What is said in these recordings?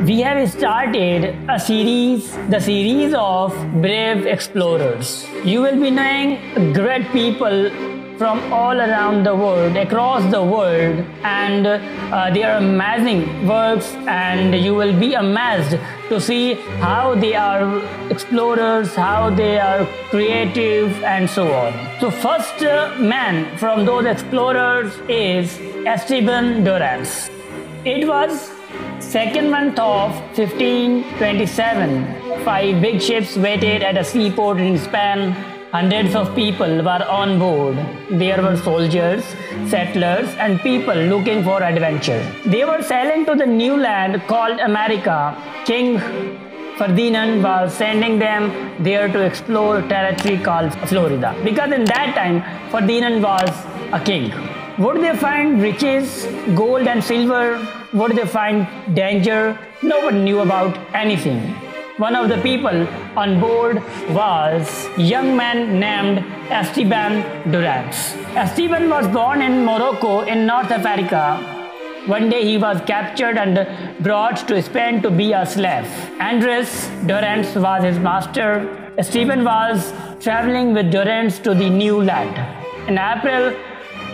We have started the series of brave explorers. You will be knowing great people from all around the world, across the world, and their amazing works, and you will be amazed to see how they are explorers, how they are creative, and so on. So first man from those explorers is Esteban Dorantes. It was second month of 1527. 5 big ships waited at a seaport in Spain. Hundreds of people were on board. There were soldiers, settlers, and people looking for adventure. They were sailing to the new land called America. King Ferdinand was sending them there to explore territory called Florida, because in that time Ferdinand was a king. Would they find riches, gold and silver? Would they find danger? No one knew about anything. One of the people on board was a young man named Esteban Dorantes. Esteban was born in Morocco in North Africa. One day he was captured and brought to Spain to be a slave. Andres Dorantes was his master. Esteban was traveling with Dorantes to the new land. In April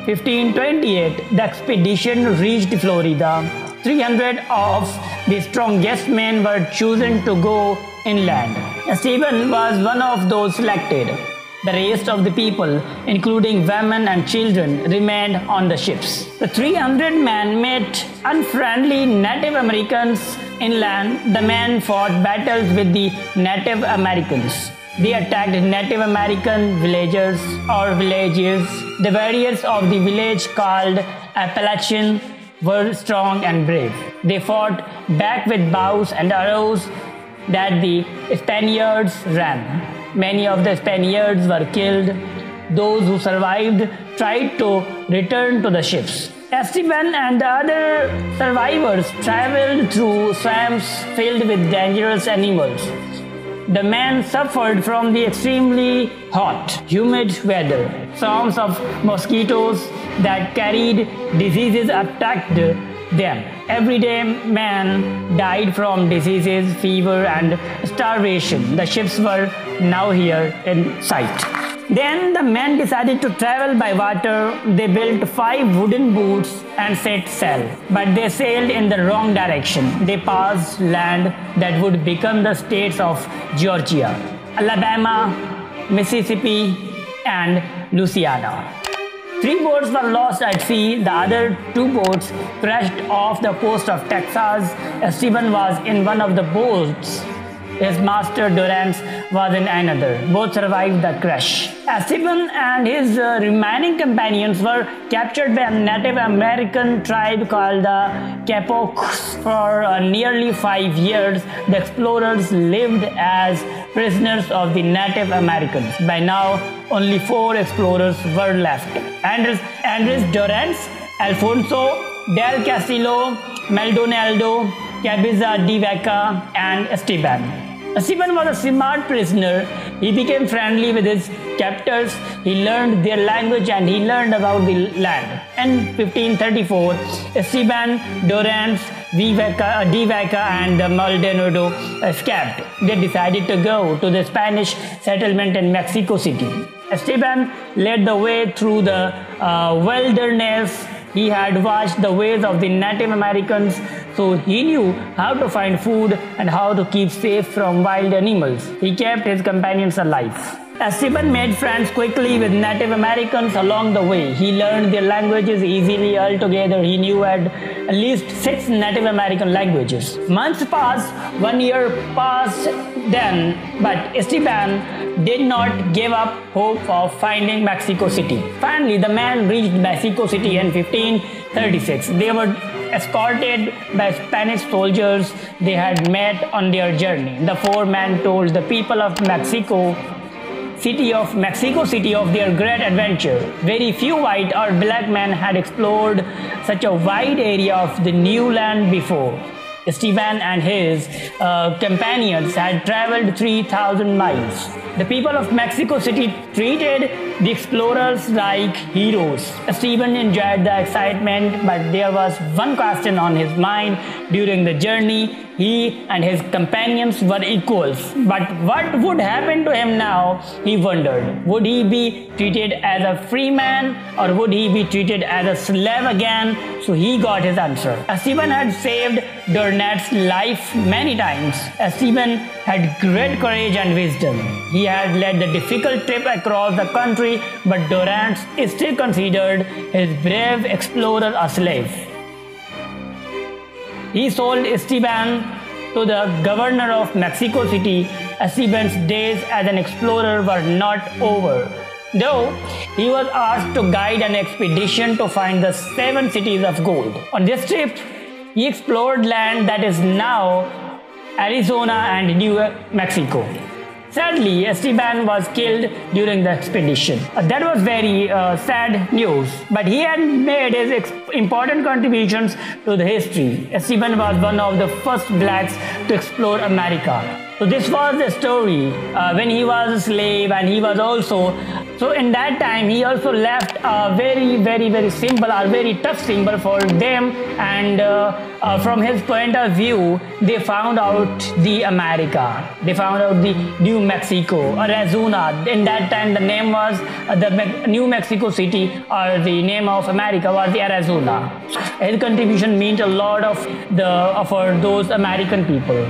1528, the expedition reached Florida. 300 of the strongest men were chosen to go inland. Esteban was one of those selected. The rest of the people, including women and children, remained on the ships. The 300 men met unfriendly Native Americans inland. The men fought battles with the Native Americans. They attacked Native American villagers or villages. The warriors of the village called Appalachian were strong and brave. They fought back with bows and arrows that the Spaniards ran. Many of the Spaniards were killed. Those who survived tried to return to the ships. Esteban and the other survivors traveled through swamps filled with dangerous animals. The men suffered from the extremely hot, humid weather. Swarms of mosquitoes that carried diseases attacked them. Everyday men died from diseases, fever, and starvation. The ships were now here in sight. Then the men decided to travel by water. They built 5 wooden boats and set sail. But they sailed in the wrong direction. They passed land that would become the states of Georgia, Alabama, Mississippi, and Louisiana. 3 boats were lost at sea. The other 2 boats crashed off the coast of Texas. Esteban was in one of the boats. His master Dorantes was in another. Both survived the crash. Esteban and his remaining companions were captured by a Native American tribe called the Capos. For nearly 5 years, the explorers lived as prisoners of the Native Americans. By now, only 4 explorers were left: Andres Dorantes, Alfonso del Castillo, Maldonado, Cabeza de Vaca, and Esteban. Esteban was a smart prisoner. He became friendly with his captors. He learned their language and he learned about the land. In 1534, Esteban, Dorantes, de Vaca, and Maldonado escaped. They decided to go to the Spanish settlement in Mexico City. Esteban led the way through the wilderness. He had watched the ways of the Native Americans, so he knew how to find food and how to keep safe from wild animals. He kept his companions alive. Esteban made friends quickly with Native Americans along the way. He learned their languages easily. Altogether, he knew at least 6 Native American languages. Months passed, 1 year passed then, but Esteban did not give up hope of finding Mexico City. Finally, the men reached Mexico City in 1536. They were escorted by Spanish soldiers they had met on their journey. The 4 men told the people of Mexico City of their great adventure. Very few white or black men had explored such a wide area of the new land before. Esteban and his companions had traveled 3,000 miles. The people of Mexico City treated the explorers like heroes. Esteban enjoyed the excitement, but there was one question on his mind during the journey. He and his companions were equals. But what would happen to him now, he wondered. Would he be treated as a free man, or would he be treated as a slave again? So he got his answer. Esteban had saved Dorantes' life many times. Esteban had great courage and wisdom. He had led the difficult trip across the country, but Dorantes still considered his brave explorer a slave. He sold Esteban to the governor of Mexico City. Esteban's days as an explorer were not over, though he was asked to guide an expedition to find the 7 cities of gold. On this trip, he explored land that is now Arizona and New Mexico. Sadly, Esteban was killed during the expedition. That was very sad news, but he had made his important contributions to the history. Esteban was one of the first blacks to explore America. So this was the story when he was a slave, and he was also, so in that time he also left a very simple or very tough symbol for them, and from his point of view, they found out the America. They found out the New Mexico, Arizona. In that time the name was the New Mexico City, or the name of America was the Arizona. His contribution meant a lot for those American people.